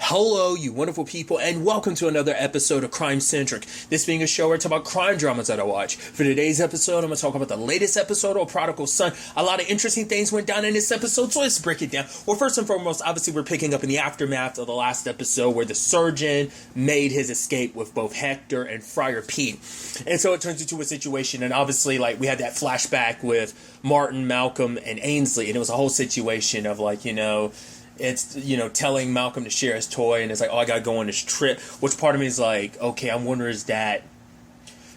Hello, you wonderful people, and welcome to another episode of Crime Centric. This being a show where I talk about crime dramas that I watch. For today's episode, I'm going to talk about the latest episode of Prodigal Son. A lot of interesting things went down in this episode, so let's break it down. Well, first and foremost, obviously we're picking up in the aftermath of the last episode where the surgeon made his escape with both Hector and Friar Pete. And so it turns into a situation, and obviously, we had that flashback with Martin, Malcolm, and Ainsley, and it was a whole situation of, it's, telling Malcolm to share his toy, and it's like, oh, I gotta go on this trip, which part of me is like, okay, I wonder is that,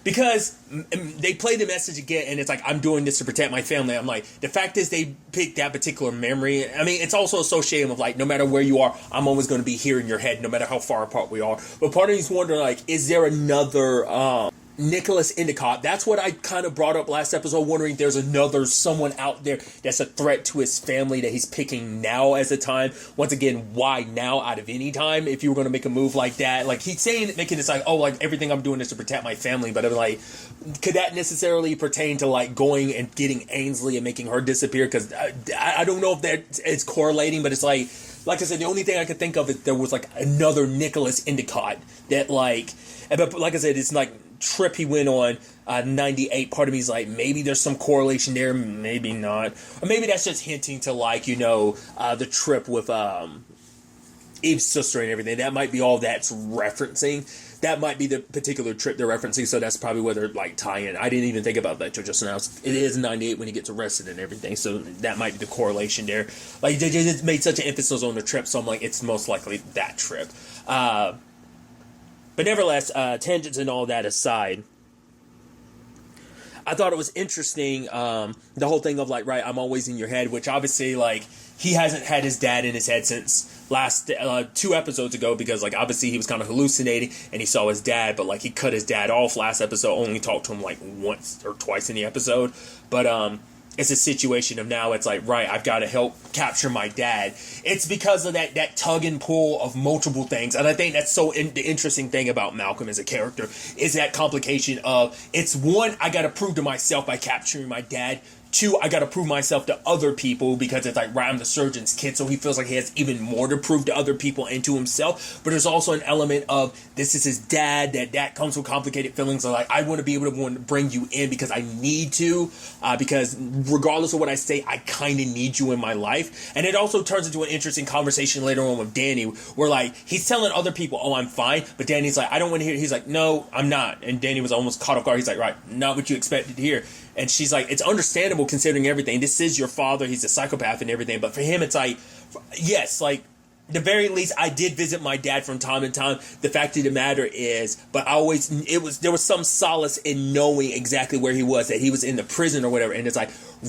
because they play the message again, and it's like, I'm doing this to protect my family. I'm like, the fact is they picked that particular memory. I mean, it's also associated with, no matter where you are, I'm always going to be here in your head, no matter how far apart we are. But part of me is wondering, is there another, Nicholas Endicott? That's what I kind of brought up last episode, wondering if there's another someone out there that's a threat to his family that he's picking now as a time. Once again, why now out of any time if you were going to make a move like that? He's saying, making it everything I'm doing is to protect my family, but I'm like, could that necessarily pertain to going and getting Ainsley and making her disappear? Because I don't know if that is correlating, but it's like I said, the only thing I could think of is there was another Nicholas Endicott that but like I said, it's trip he went on 98. Part of me is maybe there's some correlation there, maybe not, or maybe that's just hinting to the trip with Eve's sister and everything. That might be all that's referencing. That might be the particular trip they're referencing, so that's probably where they're tie in. I didn't even think about that till just now. It is 98 when he gets arrested and everything, so that might be the correlation there. They just made such an emphasis on the trip, so I'm it's most likely that trip. But nevertheless, tangents and all that aside, I thought it was interesting, the whole thing of I'm always in your head, which obviously he hasn't had his dad in his head since last 2 episodes ago, because obviously he was kind of hallucinating and he saw his dad, but he cut his dad off last episode, only talked to him once or twice in the episode. But it's a situation of now it's I've got to help capture my dad. It's because of that tug and pull of multiple things. And I think that's the interesting thing about Malcolm as a character is that complication of, it's one, I got to prove to myself by capturing my dad. 2, I gotta prove myself to other people because it's I'm the surgeon's kid, so he feels he has even more to prove to other people and to himself. But there's also an element of, this is his dad, that comes with complicated feelings of I want to be able to bring you in because I need to, because regardless of what I say, I kind of need you in my life. And it also turns into an interesting conversation later on with Danny, where he's telling other people, oh, I'm fine, but Danny's I don't want to hear it. He's no, I'm not. And Danny was almost caught off guard. He's right, not what you expected to hear. And she's it's understandable considering everything. This is your father. He's a psychopath and everything. But for him, it's yes, the very least, I did visit my dad from time to time. The fact of the matter is, but there was some solace in knowing exactly where he was, that he was in the prison or whatever. And it's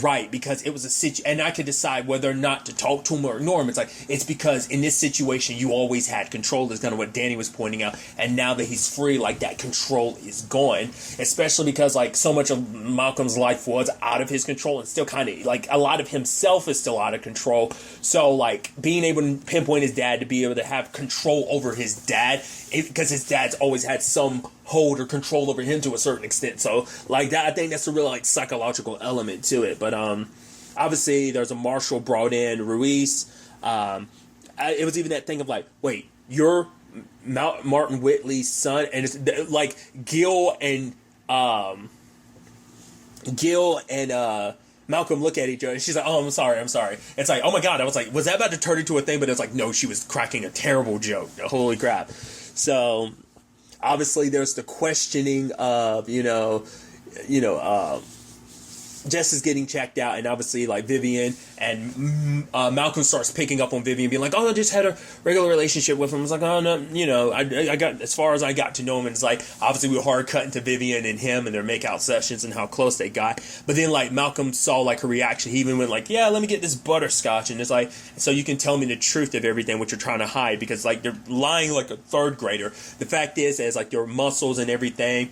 right, because it was a situation, and I could decide whether or not to talk to him or ignore him. It's it's because in this situation, you always had control, is kind of what Danny was pointing out. And now that he's free, that control is gone, especially because so much of Malcolm's life was out of his control, and still kind of a lot of himself is still out of control. So being able to pinpoint his dad, to be able to have control over his dad, because his dad's always had some hold or control over him to a certain extent. So that, I think that's a real psychological element to it. But obviously there's a marshal brought in, Ruiz. It was even that thing of wait, you're Martin Whitley's son, and it's Gil and Malcolm look at each other, and she's oh, I'm sorry. It's oh my God, I was was that about to turn into a thing? But it's no, she was cracking a terrible joke. Holy crap. So obviously there's the questioning of, Jess is getting checked out, and obviously Vivian and Malcolm starts picking up on Vivian, being oh, I just had a regular relationship with him. It's oh no, I got as far as I got to know him, and it's obviously we were hard cutting to Vivian and him and their makeout sessions and how close they got. But then Malcolm saw her reaction. He even went yeah, let me get this butterscotch, and it's so you can tell me the truth of everything what you're trying to hide, because they're lying a third grader. The fact is your muscles and everything.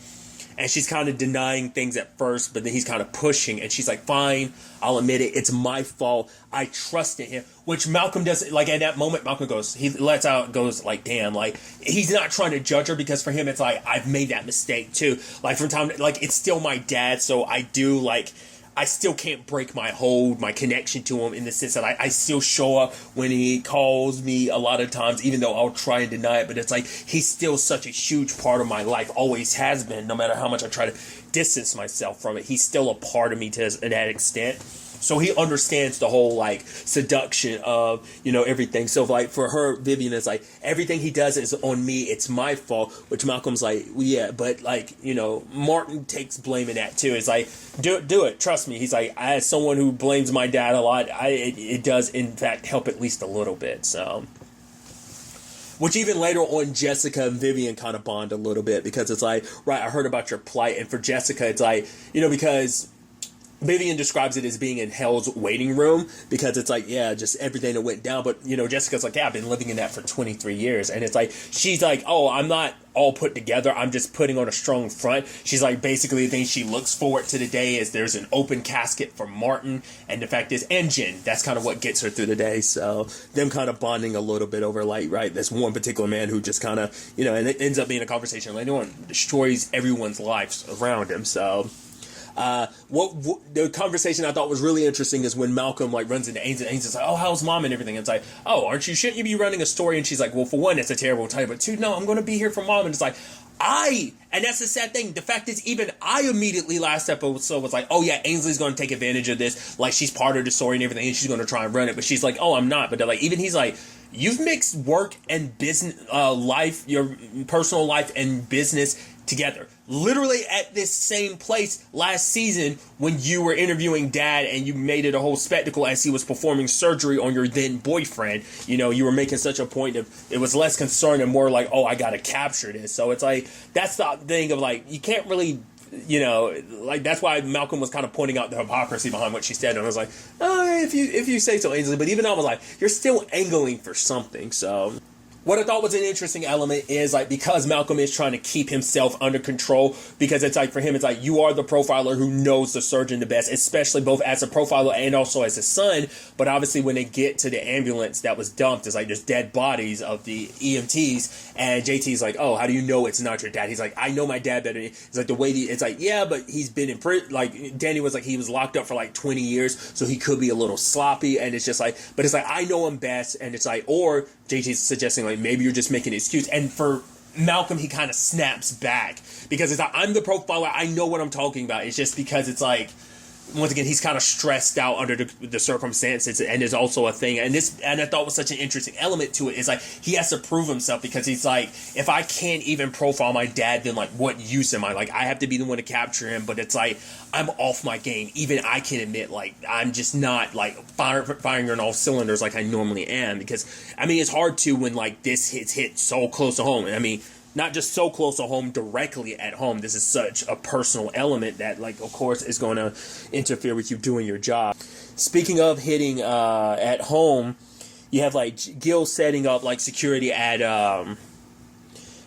And she's kind of denying things at first, but then he's kind of pushing, and she's fine, I'll admit it, it's my fault, I trusted him, which Malcolm does, at that moment, Malcolm goes, he lets out, goes, damn, he's not trying to judge her, because for him, it's I've made that mistake, too, from time to, it's still my dad, so I do, I still can't break my hold, my connection to him, in the sense that I still show up when he calls me a lot of times, even though I'll try and deny it. But it's like, he's still such a huge part of my life, always has been, no matter how much I try to distance myself from it. He's still a part of me to that extent. So he understands the whole, like, seduction of, you know, everything. So, like, for her, Vivian is like, everything he does is on me. It's my fault. Which Malcolm's like, well, yeah, but, like, you know, Martin takes blame in that, too. It's like, do it. Trust me. He's like, as someone who blames my dad a lot, it does, in fact, help at least a little bit. So, which even later on, Jessica and Vivian kind of bond a little bit, because it's like, right, I heard about your plight. And for Jessica, it's like, you know, because Vivian describes it as being in hell's waiting room, because it's like, yeah, just everything that went down. But, you know, Jessica's like, yeah, I've been living in that for 23 years. And it's like, she's like, oh, I'm not all put together. I'm just putting on a strong front. She's like, basically the thing she looks forward to the day is there's an open casket for Martin. And the fact is, and Jen, that's kind of what gets her through the day. So them kind of bonding a little bit over, like, right, this one particular man who just kind of, you know, and it ends up being a conversation later on, destroys everyone's lives around him. So what the conversation I thought was really interesting is when Malcolm, like, runs into Ainsley. Ainsley's like, oh, how's mom and everything? And it's like, oh, shouldn't you be running a story? And she's like, well, for one, it's a terrible title, but two, no, I'm going to be here for mom. And it's like, and that's the sad thing. The fact is, even I immediately last episode was like, oh yeah, Ainsley's going to take advantage of this. Like, she's part of the story and everything, and she's going to try and run it. But she's like, oh, I'm not. But like, even he's like, you've mixed work and business, life, your personal life and business together. Literally at this same place last season when you were interviewing Dad and you made it a whole spectacle as he was performing surgery on your then boyfriend. You know, you were making such a point of, it was less concerned and more like, oh, I gotta capture this. So it's like, that's the thing of, like, you can't really, you know, like, that's why Malcolm was kind of pointing out the hypocrisy behind what she said. And I was like, oh, if you say so, Ainsley. But even I was like, you're still angling for something. So what I thought was an interesting element is, like, because Malcolm is trying to keep himself under control, because it's like, for him, it's like, you are the profiler who knows the surgeon the best, especially both as a profiler and also as a son. But obviously when they get to the ambulance that was dumped, it's like, there's dead bodies of the EMTs, and JT's like, oh, how do you know it's not your dad? He's like, I know my dad better. It's like, the way it's like, yeah, but he's been in prison. Like, Danny was like, he was locked up for like 20 years, so he could be a little sloppy. And it's just like, but it's like, I know him best. And it's like, or JT's suggesting, like, maybe you're just making an excuse. And for Malcolm, he kind of snaps back, because it's like, I'm the profiler, I know what I'm talking about. It's just because it's like, once again, he's kind of stressed out under the circumstances, and there's also a thing, and I thought was such an interesting element to it, is like, he has to prove himself, because he's like, if I can't even profile my dad, then like, what use am I? Like, I have to be the one to capture him, but it's like, I'm off my game. Even I can admit, like, I'm just not like firing on all cylinders like I normally am, because I mean, it's hard to, when like this hit so close to home. I mean, not just so close to home, directly at home. This is such a personal element that, like, of course, is going to interfere with you doing your job. Speaking of hitting at home, you have, like, Gil setting up, like, security at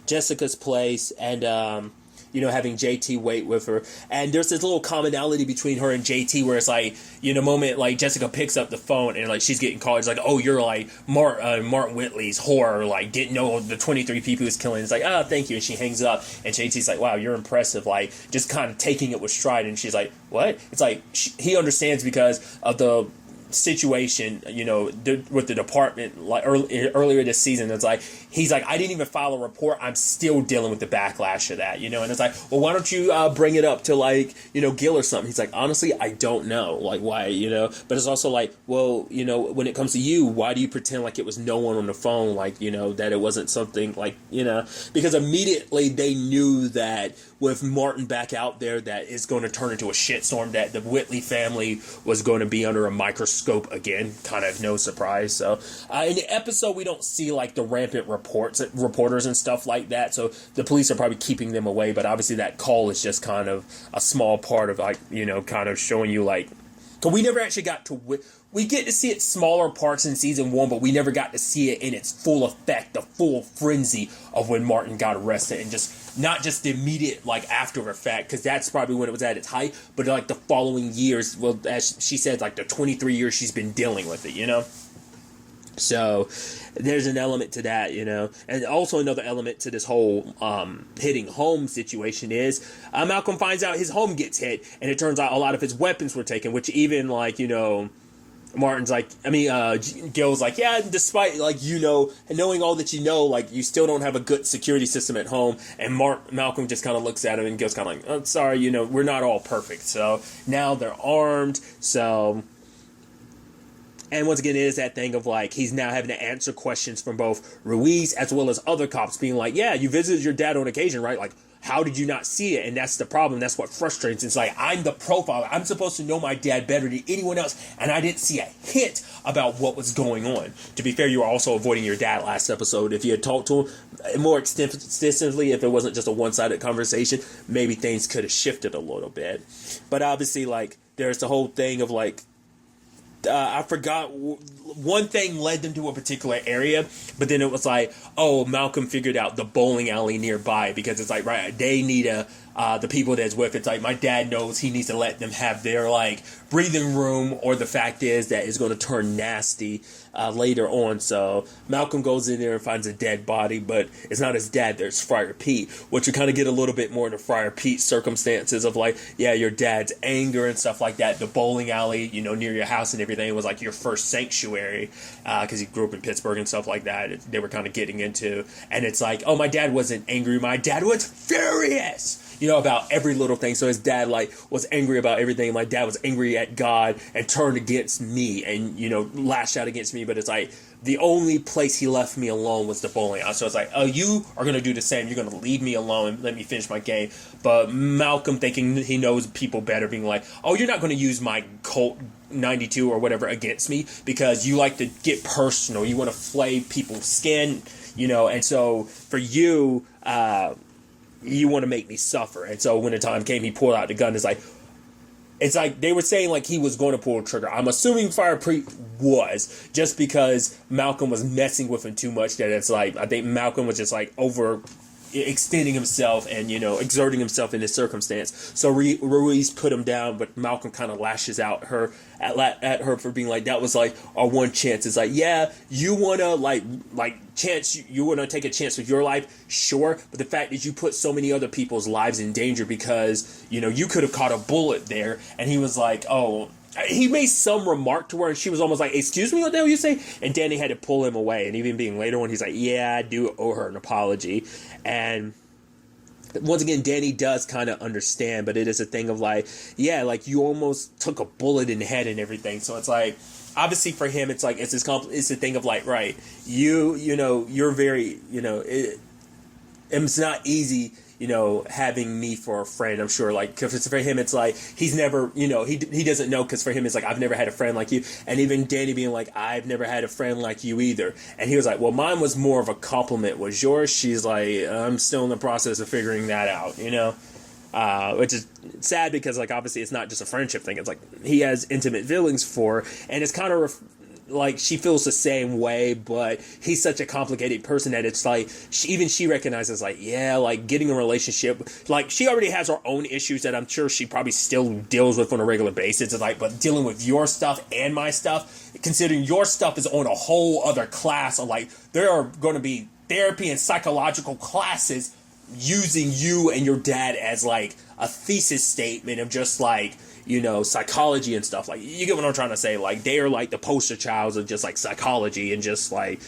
Jessica's place, and you know, having JT wait with her. And there's this little commonality between her and JT where it's like, you know, the moment like Jessica picks up the phone and like she's getting called, it's like, oh, you're like Martin Whitley's whore, like didn't know the 23 people he was killing. It's like, oh, thank you. And she hangs up, and JT's like, wow, you're impressive. Like, just kind of taking it with stride. And she's like, what? It's like, he understands because of the situation, you know, with the department, like earlier this season. It's like, he's like, I didn't even file a report, I'm still dealing with the backlash of that, you know. And it's like, well, why don't you bring it up to, like, you know, Gil or something? He's like, honestly, I don't know, like, why, you know. But it's also like, well, you know, when it comes to you, why do you pretend like it was no one on the phone, like, you know, that it wasn't something like, you know, because immediately they knew that with Martin back out there, that is going to turn into a shitstorm, that the Whitley family was going to be under a microscope again. Kind of no surprise. So in the episode, we don't see like the rampant reporters and stuff like that, so the police are probably keeping them away. But obviously that call is just kind of a small part of, like, you know, kind of showing you, like, because we never actually got to we get to see it smaller parts in season 1, but we never got to see it in its full effect, the full frenzy of when Martin got arrested, and just not just the immediate, like, after effect, because that's probably when it was at its height, but like the following years, well, as she said, like the 23 years she's been dealing with it, you know. So there's an element to that, you know. And also another element to this whole hitting home situation is Malcolm finds out his home gets hit, and it turns out a lot of his weapons were taken, which even, like, you know, Martin's like, Gil's like, yeah, despite, like, you know, knowing all that you know, like, you still don't have a good security system at home. And Malcolm just kind of looks at him, and Gil's kind of like, oh, sorry, you know, we're not all perfect. So now they're armed, so... And once again, it is that thing of, like, he's now having to answer questions from both Ruiz as well as other cops being like, yeah, you visited your dad on occasion, right? Like, how did you not see it? And that's the problem. That's what frustrates. It's like, I'm the profiler. I'm supposed to know my dad better than anyone else, and I didn't see a hint about what was going on. To be fair, you were also avoiding your dad last episode. If you had talked to him more extensively, if it wasn't just a one-sided conversation, maybe things could have shifted a little bit. But obviously, like, there's the whole thing of, like, I forgot, one thing led them to a particular area, but then it was like, oh, Malcolm figured out the bowling alley nearby, because it's like, right, they need the people that's with, it's like, my dad knows he needs to let them have their, like, breathing room, or the fact is that it's going to turn nasty later on. So Malcolm goes in there and finds a dead body, but it's not his dad, there's Friar Pete, which we kind of get a little bit more into Friar Pete's circumstances of, like, yeah, your dad's anger and stuff like that. The bowling alley, you know, near your house and everything was like your first sanctuary, because he grew up in Pittsburgh and stuff like that. They were kind of getting into, and it's like, oh, my dad wasn't angry, my dad was furious, you know, about every little thing. So his dad, like, was angry about everything. My dad was angry at God and turned against me and, you know, lashed out against me. But it's like, the only place he left me alone was the bowling alley. So it's like, oh, you are going to do the same. You're going to leave me alone and let me finish my game. But Malcolm, thinking he knows people better, being like, oh, you're not going to use my Colt 92 or whatever against me because you like to get personal. You want to flay people's skin, you know. And so for you, you want to make me suffer. And so when the time came, he pulled out the gun. It's like they were saying, like, he was going to pull the trigger. I'm assuming Friar Pete was, just because Malcolm was messing with him too much, that it's like, I think Malcolm was just, like, extending himself and, you know, exerting himself in this circumstance. So Ruiz put him down, but Malcolm kind of lashes out at her for being like, that was like our one chance. It's like, yeah, you want to like chance, you want to take a chance with your life, sure, but the fact that you put so many other people's lives in danger because, you know, you could have caught a bullet there. And he was like, oh, he made some remark to her, and she was almost like, excuse me, what the hell you say? And Danny had to pull him away. And even being later on, he's like, yeah, I do owe her an apology. And once again, Danny does kind of understand, but it is a thing of like, yeah, like, you almost took a bullet in the head and everything. So it's like, obviously for him, it's like, it's a thing of like, right, you know, you're very, you know, it's not easy, you know, having me for a friend, I'm sure, like, because for him, it's like, he's never, you know, he doesn't know, because for him, it's like, I've never had a friend like you, and even Danny being like, I've never had a friend like you either, and he was like, well, mine was more of a compliment, was yours? She's like, I'm still in the process of figuring that out, you know, which is sad, because, like, obviously, it's not just a friendship thing, it's like, he has intimate feelings for her, and it's kind of like, she feels the same way, but he's such a complicated person that it's like, she recognizes, like, yeah, like, getting a relationship, like, she already has her own issues that I'm sure she probably still deals with on a regular basis. It's like, but dealing with your stuff and my stuff, considering your stuff is on a whole other class of, like, there are going to be therapy and psychological classes using you and your dad as, like, a thesis statement of just, like, you know, psychology and stuff. Like, you get what I'm trying to say? Like, they are like the poster childs of just, like, psychology and just, like,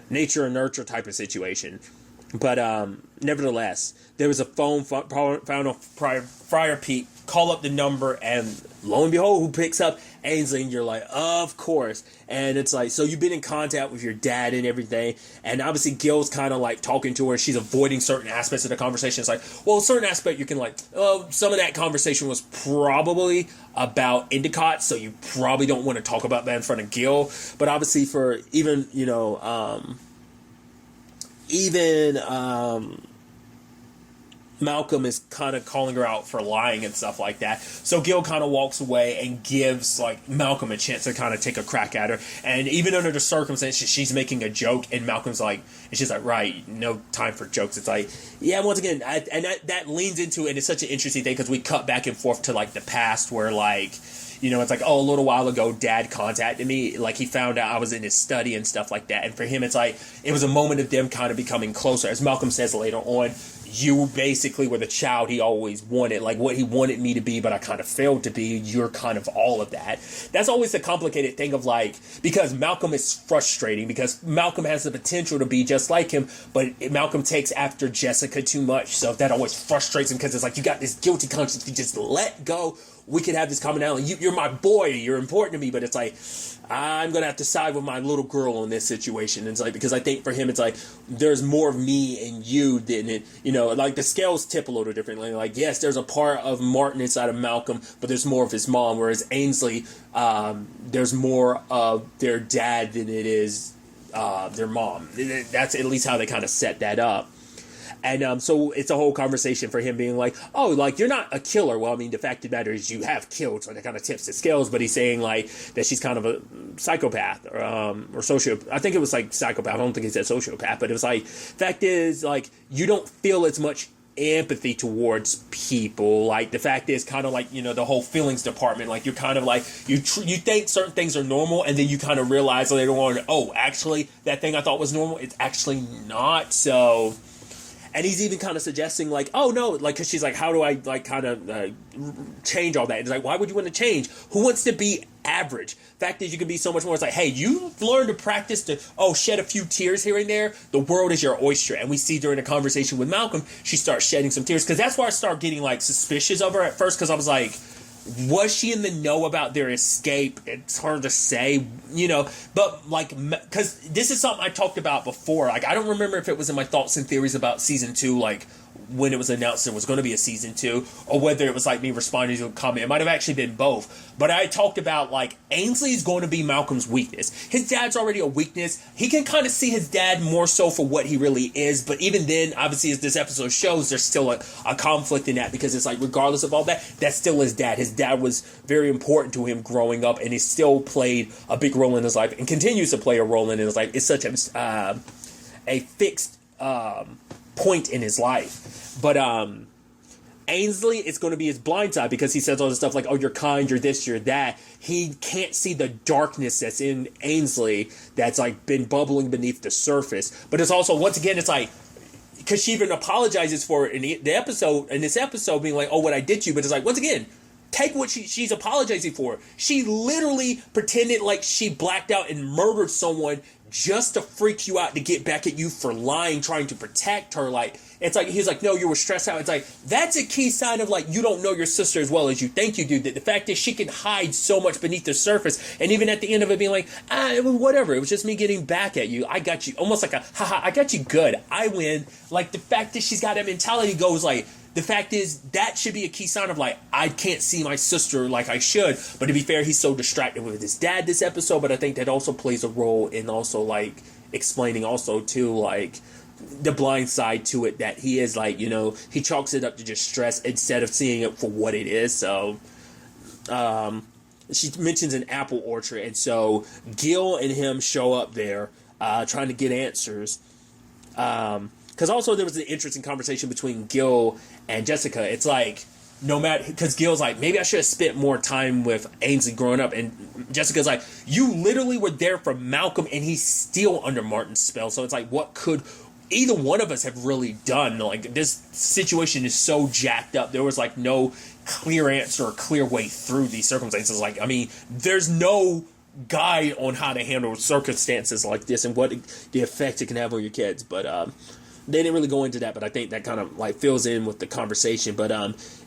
nature and nurture type of situation. But nevertheless, there was a phone found on Friar Pete. Call up the number, and lo and behold, who picks up? Ainsley. And you're like, of course. And it's like, so you've been in contact with your dad and everything, and obviously Gil's kind of like talking to her. She's avoiding certain aspects of the conversation. It's like, well, a certain aspect you can like, oh, some of that conversation was probably about Endicott, so you probably don't want to talk about that in front of Gil. But obviously for even, you know, Malcolm is kind of calling her out for lying and stuff like that. So Gil kind of walks away and gives, like, Malcolm a chance to kind of take a crack at her. And even under the circumstances, she's making a joke, and Malcolm's like, and she's like, right, no time for jokes. It's like, yeah, once again, that leans into it, and it's such an interesting thing, because we cut back and forth to, like, the past where, like, you know, it's like, oh, a little while ago, Dad contacted me. Like, he found out I was in his study and stuff like that. And for him, it's like, it was a moment of them kind of becoming closer. As Malcolm says later on, you basically were the child he always wanted, like what he wanted me to be, but I kind of failed to be. You're kind of all of that. That's always the complicated thing of like, because Malcolm is frustrating, because Malcolm has the potential to be just like him, but Malcolm takes after Jessica too much. So that always frustrates him, because it's like, you got this guilty conscience. If you just let go, we could have this commonality. You're my boy. You're important to me. But it's like, I'm going to have to side with my little girl in this situation. And it's like, because I think for him, it's like, there's more of me and you than it, you know, like the scales tip a little differently. Like, yes, there's a part of Martin inside of Malcolm, but there's more of his mom. Whereas Ainsley, there's more of their dad than it is their mom. That's at least how they kind of set that up. And so it's a whole conversation for him being like, oh, like, you're not a killer. Well, I mean, the fact of the matter is you have killed, so that kind of tips the scales. But he's saying, like, that she's kind of a psychopath or sociopath. I think it was, like, psychopath. I don't think he said sociopath. But it was like, fact is, like, you don't feel as much empathy towards people. Like, the fact is kind of like, you know, the whole feelings department. Like, you're kind of like, you think certain things are normal, and then you kind of realize later on, oh, actually, that thing I thought was normal, it's actually not. So... And he's even kind of suggesting, like, oh, no, like, because she's like, how do I, like, kind of change all that? And he's like, why would you want to change? Who wants to be average? Fact is, you can be so much more. It's like, hey, you've learned to practice to, shed a few tears here and there. The world is your oyster. And we see during a conversation with Malcolm, she starts shedding some tears. Because that's why I start getting, like, suspicious of her at first. Because I was like, was she in the know about their escape? It's hard to say, you know, but like, because this is something I talked about before. Like, I don't remember if it was in my thoughts and theories about season 2, like when it was announced there was going to be a season 2, or whether it was like me responding to a comment. It might have actually been both. But I talked about, like, Ainsley is going to be Malcolm's weakness. His dad's already a weakness. He can kind of see his dad more so for what he really is. But even then, obviously, as this episode shows, there's still a conflict in that, because it's like, regardless of all that, that's still his dad. His dad was very important to him growing up, and he still played a big role in his life and continues to play a role in his life. It's such a fixed point in his life. But Ainsley, it's going to be his blind side, because he says all this stuff like, oh, you're kind, you're this, you're that. He can't see the darkness that's in Ainsley that's like been bubbling beneath the surface. But it's also, once again, it's like, because she even apologizes for it in this episode being like, oh, what I did to you. But it's like, once again, take what she's apologizing for. She literally pretended like she blacked out and murdered someone just to freak you out, to get back at you for lying, trying to protect her. Like, it's like, he's like, no, you were stressed out. It's like, that's a key sign of, like, you don't know your sister as well as you think you do. That the fact is, she can hide so much beneath the surface, and even at the end of it being like, it was whatever, it was just me getting back at you, I got you, almost like haha, I got you good, I win. Like, the fact that she's got that mentality goes like, the fact is, that should be a key sign of, like, I can't see my sister like I should. But to be fair, he's so distracted with his dad this episode. But I think that also plays a role in also, like, explaining also, too, like, the blind side to it. That he is, like, you know, he chalks it up to just stress instead of seeing it for what it is. So, she mentions an apple orchard. And so, Gil and him show up there trying to get answers. Because also there was an interesting conversation between Gil and Jessica. It's like, no matter, because Gil's like, maybe I should have spent more time with Ainsley growing up. And Jessica's like, you literally were there for Malcolm, and he's still under Martin's spell. So it's like, what could either one of us have really done? Like, this situation is so jacked up. There was like no clear answer or clear way through these circumstances. Like, I mean, there's no guide on how to handle circumstances like this and what the effect it can have on your kids. But, they didn't really go into that, but I think that kind of like fills in with the conversation. But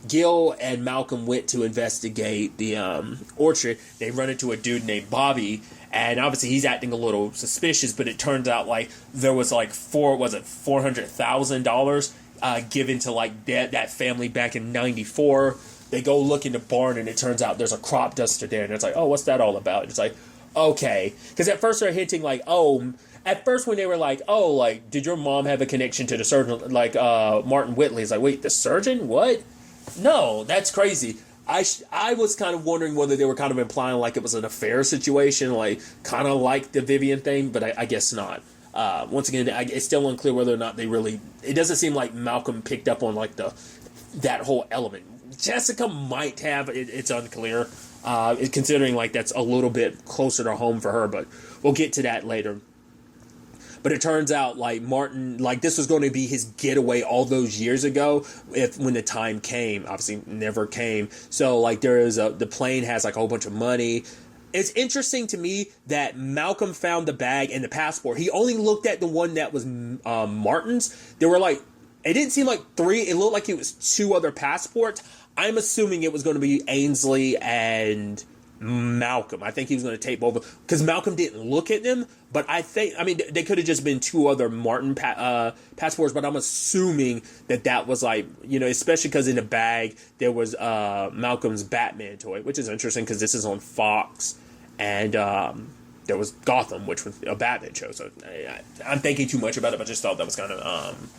Gil and Malcolm went to investigate the orchard. They run into a dude named Bobby, and obviously he's acting a little suspicious. But it turns out like there was like $400,000 given to like that family back in '94. They go look in the barn, and it turns out there's a crop duster there, and it's like, oh, what's that all about? It's like, okay, because at first they're hinting like, oh. At first, when they were like, oh, like, did your mom have a connection to the surgeon, like, Martin Whitley? It's like, wait, the surgeon? What? No, that's crazy. I was kind of wondering whether they were kind of implying like it was an affair situation, like, kind of like the Vivian thing, but I guess not. Once again, it's still unclear whether or not they really, it doesn't seem like Malcolm picked up on, like, that whole element. Jessica might have, it's unclear. considering like that's a little bit closer to home for her, but we'll get to that later. But it turns out like Martin, like this was going to be his getaway all those years ago when the time came. Obviously never came. So like the plane has like a whole bunch of money. It's interesting to me that Malcolm found the bag and the passport. He only looked at the one that was Martin's. There were like, it didn't seem like 3. It looked like it was 2 other passports. I'm assuming it was going to be Ainsley and Malcolm. I think he was going to tape over because Malcolm didn't look at them. But I mean, they could have just been 2 other Martin passports. But I'm assuming that was like, especially because in the bag there was Malcolm's Batman toy, which is interesting because this is on Fox, and there was Gotham, which was a Batman show. So I'm thinking too much about it, but I just thought that was kind of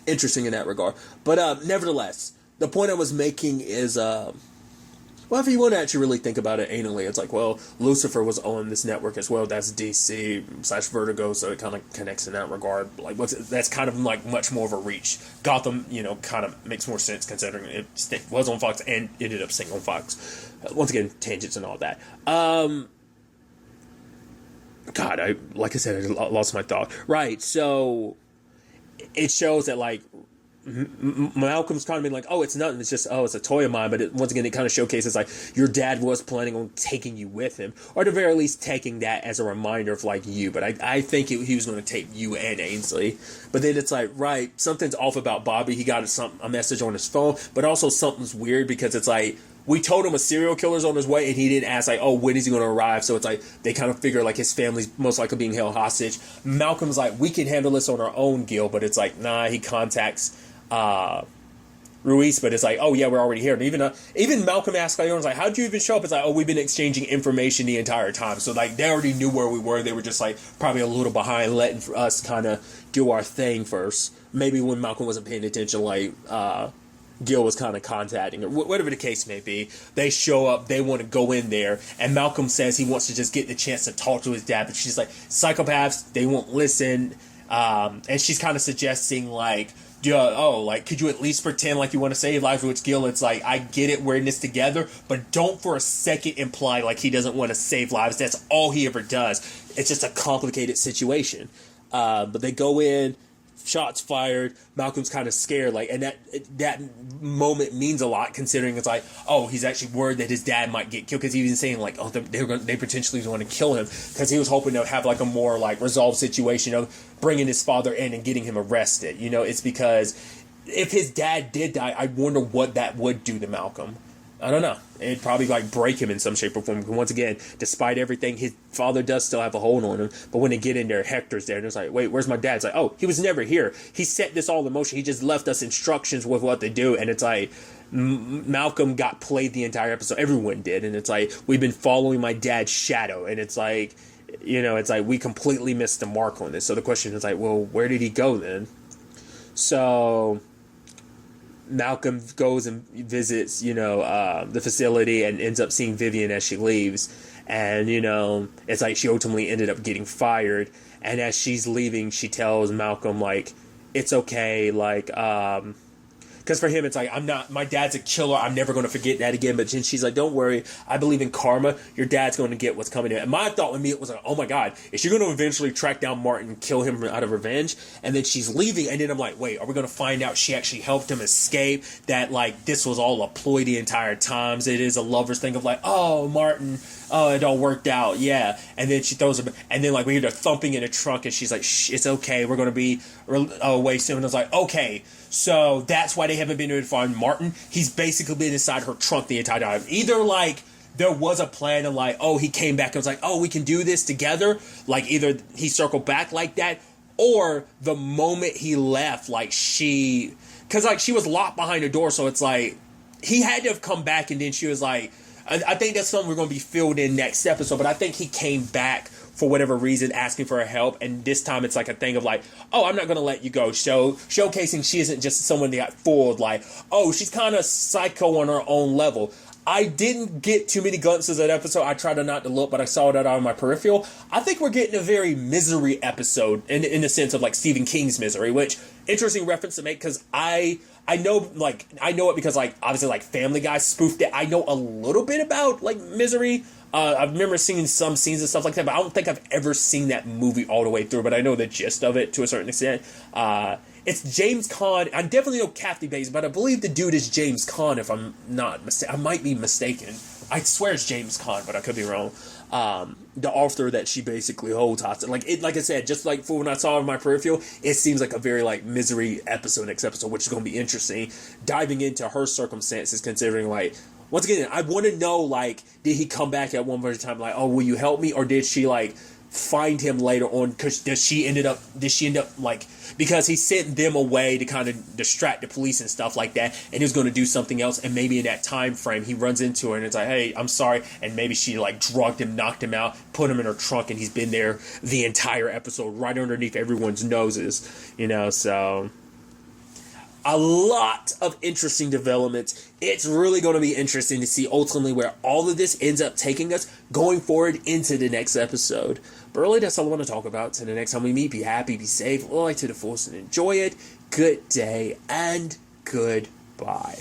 interesting in that regard. But nevertheless, the point I was making is, well, if you want to actually really think about it anally, it's like, well, Lucifer was on this network as well. That's DC/Vertigo, so it kind of connects in that regard. Like, that's kind of like much more of a reach. Gotham, kind of makes more sense considering it was on Fox and ended up staying on Fox. Once again, tangents and all that. God, like I said, I lost my thought. Right, so it shows that like Malcolm's kind of been like, oh, it's nothing. It's just, it's a toy of mine. But once again, it kind of showcases like your dad was planning on taking you with him, or at the very least taking that as a reminder of like you. But I think he was going to take you and Ainsley. But then it's like, right, something's off about Bobby. He got a message on his phone, but also something's weird because it's like, we told him a serial killer's on his way, and he didn't ask, like, oh, when is he going to arrive? So it's like, they kind of figure, like, his family's most likely being held hostage. Malcolm's like, we can handle this on our own, Gil, but it's like, nah, he contacts Ruiz, but it's like, oh, yeah, we're already here. And even Malcolm asked Leon's like, how'd you even show up? It's like, oh, we've been exchanging information the entire time. So, like, they already knew where we were. They were just, like, probably a little behind, letting us kind of do our thing first. Maybe when Malcolm wasn't paying attention, like, Gil was kind of contacting her, whatever the case may be. They show up, they want to go in there, and Malcolm says he wants to just get the chance to talk to his dad, but she's like, psychopaths, they won't listen, and she's kind of suggesting, like, could you at least pretend like you want to save lives? Which Gil, it's like, I get it, we're in this together, but don't for a second imply like he doesn't want to save lives. That's all he ever does. It's just a complicated situation. But they go in, shots fired, Malcolm's kind of scared, like, and that moment means a lot considering it's like, oh, he's actually worried that his dad might get killed, because he was saying like, oh, they potentially want to kill him, because he was hoping to have like a more like resolved situation of bringing his father in and getting him arrested. It's because if his dad did die, I wonder what that would do to Malcolm. I don't know. It'd probably like break him in some shape or form. Once again, despite everything, his father does still have a hold on him. But when they get in there, Hector's there, and it's like, wait, where's my dad? It's like, oh, he was never here. He set this all in motion. He just left us instructions with what to do. And it's like, Malcolm got played the entire episode. Everyone did. And it's like, we've been following my dad's shadow. And it's like, it's like we completely missed the mark on this. So the question is like, well, where did he go then? So Malcolm goes and visits, the facility and ends up seeing Vivian as she leaves. And, it's like she ultimately ended up getting fired. And as she's leaving, she tells Malcolm, like, it's okay, like, because for him, it's like, my dad's a killer. I'm never going to forget that again. But then she's like, don't worry. I believe in karma. Your dad's going to get what's coming to him. And my thought with me was like, oh my God, is she going to eventually track down Martin and kill him out of revenge? And then she's leaving. And then I'm like, wait, are we going to find out she actually helped him escape? That like, this was all a ploy the entire time. It is a lover's thing of like, oh, Martin, oh, it all worked out. Yeah. And then she throws him. And then like we hear the thumping in the trunk. And she's like, shh, it's okay. We're going to be away soon. And I was like, okay. So that's why they haven't been able to find Martin. He's basically been inside her trunk the entire time. Either like there was a plan of like, oh, he came back and was like, oh, we can do this together. Like either he circled back like that, or the moment he left, like because like she was locked behind the door. So it's like he had to have come back, and then she was like, I think that's something we're going to be filled in next episode. But I think he came back for whatever reason, asking for her help, and this time it's like a thing of like, oh, I'm not going to let you go. Showcasing she isn't just someone that got fooled, like, oh, she's kind of psycho on her own level. I didn't get too many glimpses of that episode. I tried not to look, but I saw that out of my peripheral. I think we're getting a very Misery episode in the sense of like Stephen King's Misery, which interesting reference to make because I know it because like obviously like Family Guy spoofed it. I know a little bit about like Misery. I remember seeing some scenes and stuff like that, but I don't think I've ever seen that movie all the way through. But I know the gist of it to a certain extent. It's James Caan. I definitely know Kathy Bates, but I believe the dude is James Caan. If I'm not mistaken, I might be mistaken. I swear it's James Caan, but I could be wrong. The author that she basically holds hostage. Like I said, just like for when I saw it in my peripheral, it seems like a very like Misery episode, next episode, which is going to be interesting. Diving into her circumstances, considering like. Once again, I want to know, like, did he come back at one point in time, like, oh, will you help me? Or did she, like, find him later on? Because did she end up, like, because he sent them away to kind of distract the police and stuff like that, and he was going to do something else, and maybe in that time frame, he runs into her, and it's like, hey, I'm sorry, and maybe she, like, drugged him, knocked him out, put him in her trunk, and he's been there the entire episode, right underneath everyone's noses, so... A lot of interesting developments. It's really going to be interesting to see ultimately where all of this ends up taking us going forward into the next episode. But really, that's all I want to talk about. So the next time we meet, be happy, be safe, live to the fullest, and enjoy it. Good day and goodbye.